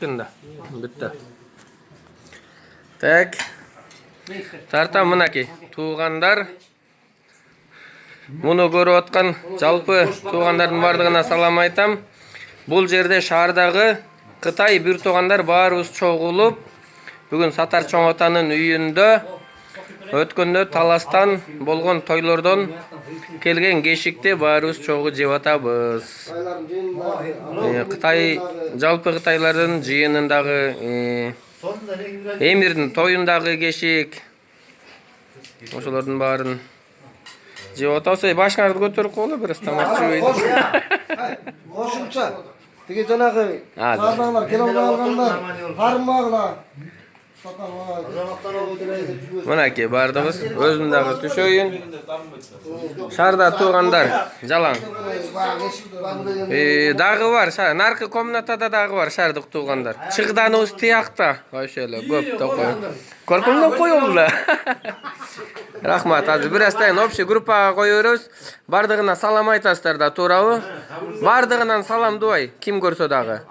Kışkında. Bitti. Так. Tarta mınaki. Tuğanlar. Bunu görüp atkan жалпы туğandардын бардыгына салам айтам. Бул жерде шаардагы Кытай бир туğандар баарыбыз чогулуп, бүгүн Сатар чоң атанын үйүндө өткөндө таластан болгон тойлордон келген кешикти баарыбыз чогуу жеп атабыз. Кытай жалпы Кытайлардын жыйынындагы эмирдин тоюндагы кешик ошолордун баарын жеп атабыз. Башыңарды көтөрүп койгула, бир тамак жебейди. Кошумча тиги жанагы кардагылар келе алгандар кармагыла. Мынакей бардыгыз өзүм дагы түшөйүн. Шаарда тугандар жалаң. Дагы бар, наркы комнатада дагы бар шаардык тугандар. Чыгданыбыз тиякта, ошо эле көп токой. Көркөмдөп коёбуз. Рахмат, азыр бир астайын общий группага коёбуз. Бардыгына салам айтасыздар да туурабы? Бардыгынан салам дубай, ким көрсө дагы.